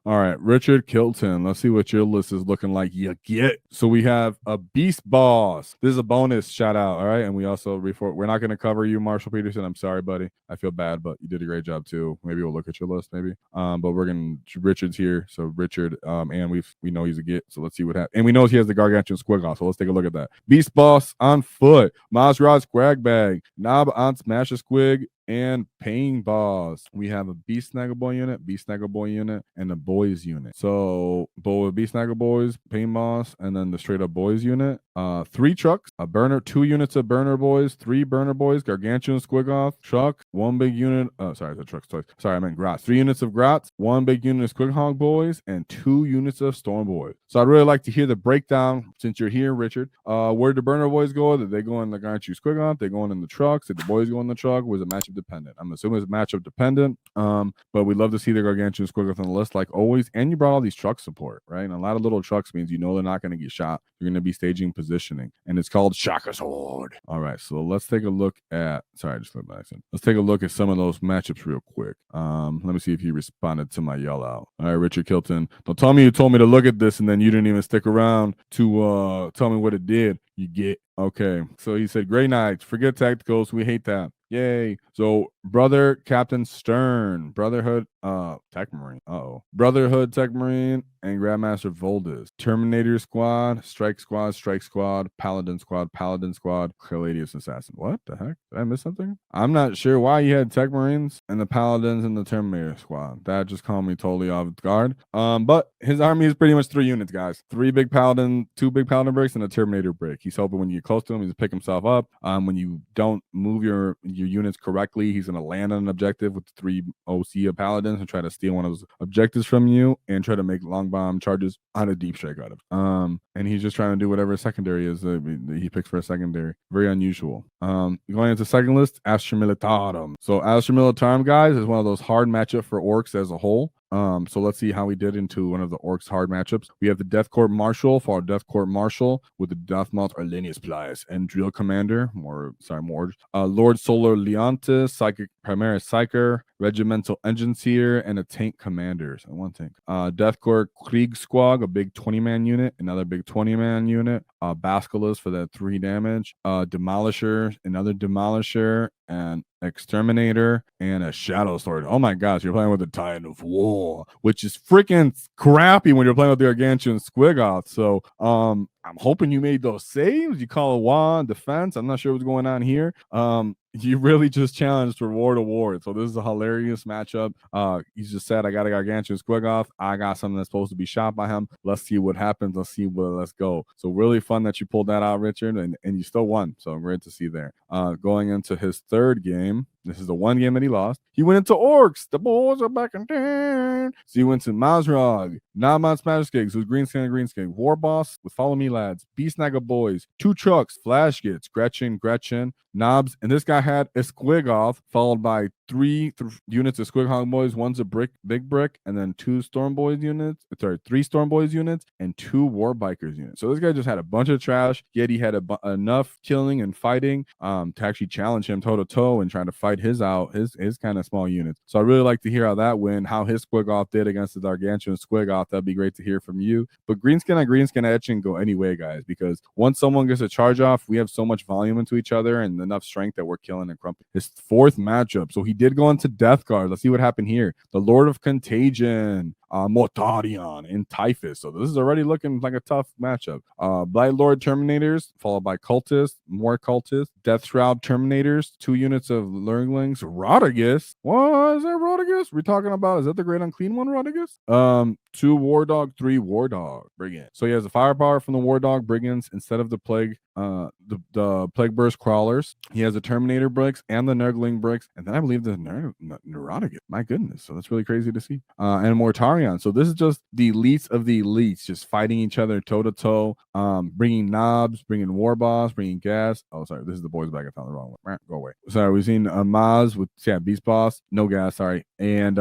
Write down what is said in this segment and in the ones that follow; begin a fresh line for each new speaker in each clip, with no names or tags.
All right, Richard Kilton. Let's see what your list is looking like. You get. So we have a Beast Boss. This is a bonus shout out. All right, and we also we're not going to cover you, Marshall Peterson. I'm sorry, buddy. I feel bad, but you did a great job too. Maybe we'll look at your list, maybe. But we're gonna Richard's here, so Richard. And we know he's a get. So let's see what happens. And we know he has the Gargantuan Squiggoth. So let's take a look at that. Beast Boss on foot. Mazrod Scrag Bag. Knob on Smash a Squig. And Pain Boss. We have a Beast Snaggle Boy unit, Beast Snaggle Boy unit, and a Boys unit. So Beast Snaggle Boys, Pain Boss, and then the straight up Boys unit. 3 trucks, a burner, 2 units of Burner Boys, 3 Burner Boys, Gargantuan Squiggoth, truck, 1 big unit. Sorry, the truck's twice. Sorry, I meant Grots. 3 units of Grots, 1 big unit of Squighog Boys, and 2 units of Storm Boys. So I'd really like to hear the breakdown since you're here, Richard. Where did the Burner Boys go? Did they go in the Gargantuan Squiggoth? They going in the trucks? Did the boys go in the truck? Was it matchup dependent? I'm assuming it's matchup dependent. But we'd love to see the Gargantuan Squiggoth on the list like always. And you brought all these truck support, right? And a lot of little trucks means you know they're not going to get shot. You're going to be staging positioning. And it's called Shaka's Horde. All right, so let's take a look at I just flipped my accent. Let's take a look at some of those matchups real quick. Let me see if you responded to my yell out. All right, Richard Kilton. Don't tell me you told me to look at this and then you didn't even stick around to tell me what it did. You get okay. So he said, great night. Forget tacticals. We hate that. Yay. So Brother Captain Stern, Brotherhood Tech Marine. Brotherhood Tech Marine and Grandmaster Voldus. Terminator Squad, Strike Squad, Paladin Squad, Caladius Assassin. What the heck? Did I miss something? I'm not sure why you had Tech Marines and the Paladins and the Terminator Squad. That just caught me totally off guard. But his army is pretty much 3 units, guys. 3 big Paladin, 2 big Paladin bricks, and a Terminator brick. He's hoping when you get close to him, he's pick himself up. When you don't move your units correctly, he's going to land on an objective with 3 OC of Paladins and try to steal one of those objectives from you and try to make long bomb charges on a deep strike out of it. And he's just trying to do whatever secondary is he picks for a secondary. Very unusual. Going into second list, Astra Militarum. So Astra Militarum, guys, is one of those hard matchup for Orks as a whole. So let's see how we did into one of the Orcs hard matchups. We have the Death Court Marshal for our Death Court Marshal with the Death Mount Arlenius Plies and Drill Commander, Lord Solar Leontis, Psychic Primaris Psyker, Regimental Engineer, and a Tank Commander. So one tank. Death Court Krieg Squad, a big 20-man unit, another big 20-man unit. Basculus for that 3 damage. Demolisher, another Demolisher, and Exterminator, and a Shadow Sword. Oh my gosh, you're playing with the Titan of War, which is freaking crappy when you're playing with the Gargantuan Squiggoth. So I'm hoping you made those saves. You call a WAAAGH defense. I'm not sure what's going on here. You really just challenged Reward Award. So this is a hilarious matchup. He just said, I got a Gargantuan Squiggoth. I got something that's supposed to be shot by him. Let's see what happens. Let's go. So really fun that you pulled that out, Richard, and you still won. So great to see there. Going into his third game. This is the one game that he lost. He went into Orks. The boys are back in town. So he went to Mazrog, Naman Smash Gigs with Green Skin, War Boss with Follow Me Lads, Beast Snaggle Boys, 2 trucks, Flash Gits, Gretchen, Knobs, and this guy had a Squiggoth followed by 3 units of Squigog Boys. One's a big brick, and then 2 Storm Boys units. 3 Storm Boys units and 2 War Bikers units. So this guy just had a bunch of trash, yet he had enough killing and fighting to actually challenge him toe to toe and trying to fight his kind of small units. So I really like to hear how that went, how his Squiggoth did against the Gargantuan Squiggoth. That'd be great to hear from you. But Greenskin on Greenskin Edge can go anyway, guys, because once someone gets a charge off, we have so much volume into each other and enough strength that we're killing and crumping. His 4th matchup. So he did go into Death Guard. Let's see what happened here. The Lord of Contagion, Mortarion, and Typhus. So this is already looking like a tough matchup. Blight Lord Terminators, followed by Cultists, more Cultists, Death Shroud Terminators, 2 units of Lurglings, Rodigus. What is that Rodigus? We're talking about, is that the Great Unclean one, Rodigus? 2 War Dog, 3 War Dog Brigands. So he has the firepower from the War Dog Brigands instead of the Plague, the Plague Burst Crawlers. He has the Terminator bricks and the Nurgling bricks, and then I believe the Neuroticus. My goodness, so that's really crazy to see. And Mortarion. So this is just the elites of the elites, just fighting each other toe to toe, bringing Knobs, bringing War Boss, bringing Gas. Oh, sorry, this is the boys back. I found the wrong one. Go away. Sorry, we've seen Maz with Beast Boss, no Gas. Sorry, and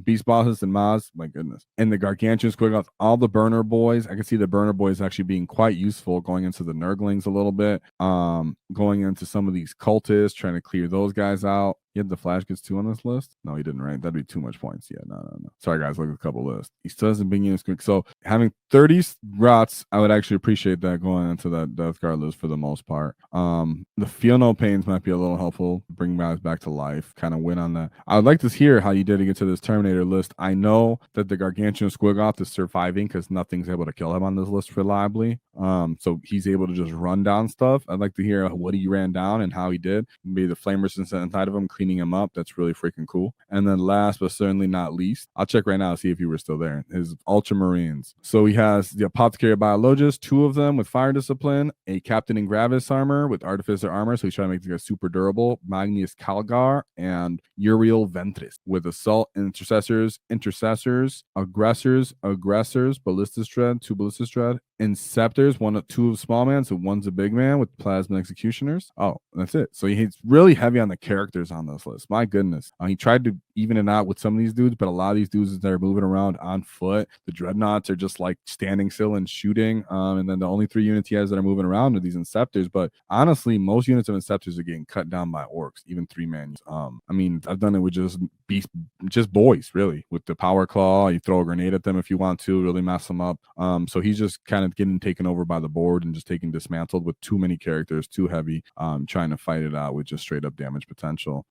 Beast Bosses and Maz. My goodness, and the Gargantuan Squiggoth, all the Burner Boys. I can see the Burner Boys actually being quite useful going into the Nurglings a little bit, going into some of these cultists, trying to clear those guys out. He had the Flash gets 2 on this list. No, he didn't, right? That'd be too much points. Yeah, no. Sorry, guys. Look at a couple lists. He still hasn't been used quick. So having 30 rots, I would actually appreciate that going into that Death Guard list for the most part. The Feel No Pains might be a little helpful. Bring guys back to life. Kind of win on that. I would like to hear how you did to get to this Terminator list. I know that the Gargantuan Squiggoth is surviving because nothing's able to kill him on this list reliably. So he's able to just run down stuff. I'd like to hear what he ran down and how he did. Maybe the flame resistance inside of him, cleaning him up. That's really freaking cool. And then last but certainly not least, I'll check right now to see if you were still there. His Ultramarines. So he has the Apothecary Biologist, 2 of them with fire discipline, a Captain in Gravis armor with Artificer armor. So he's trying to make the guy super durable. Magnus Calgar and Uriel Ventris with assault intercessors, aggressors, ballistic dread, 2 ballistic dread, Inceptors, 2 small man, so 1's a big man with plasma executioners. Oh, that's it. So he's really heavy on the characters on this list. My goodness. He tried to even it out with some of these dudes, but a lot of these dudes that are moving around on foot. The dreadnoughts are just like standing still and shooting. And then the only 3 units he has that are moving around are these Inceptors. But honestly, most units of Inceptors are getting cut down by Orks, even 3-man. I mean, I've done it with just boys, really, with the Power Claw. You throw a grenade at them if you want to, really mess them up. So he's just kind of getting taken over by the board and just taking dismantled with too many characters, too heavy, trying to fight it out with just straight up damage potential.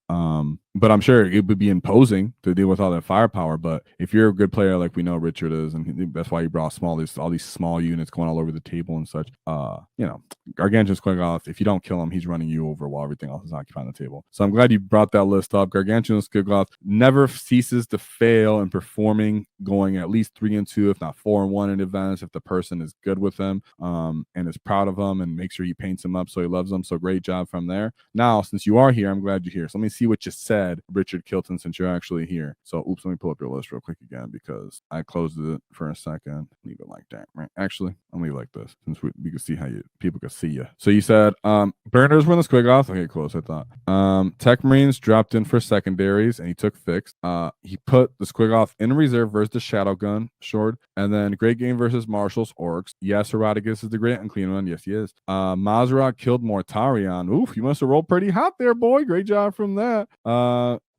But I'm sure it would be imposing to deal with all that firepower. But if you're a good player like we know Richard is, and that's why he brought all these small units going all over the table and such, Gargantuan Squiggoth, if you don't kill him, he's running you over while everything else is occupying the table. So I'm glad you brought that list up. Gargantuan Squiggoth never ceases to fail in performing, going at least 3-2, if not 4-1 in events, if the person is good with him and is proud of him and makes sure he paints him up so he loves him. So great job from there. Now, since you are here, I'm glad you're here. So let me see what you said, Richard Kilton, since you're actually here. So, let me pull up your list real quick again because I closed it for a second. Leave it like that, right? Actually, I'll leave it like this since we can see how people can see you. So you said Burners were the Squiggoth. Okay, close. I thought Tech Marines dropped in for secondaries and he took fixed. He put the Squiggoth in reserve versus the Shadow Gun short, and then Great Game versus Marshals Orks. Yes, Eroticus is the great and clean one. Yes, he is. Mazra killed Mortarion. Oof, you must have rolled pretty hot there, boy. Great job from that.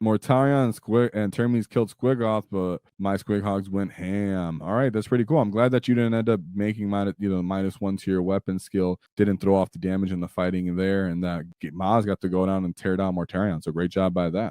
Mortarion and Terminus killed Squiggoth, but my Squighogs went ham. All right, that's pretty cool. I'm glad that you didn't end up making -1 to your weapon skill. Didn't throw off the damage in the fighting there, and that Maz got to go down and tear down Mortarion. So great job by that.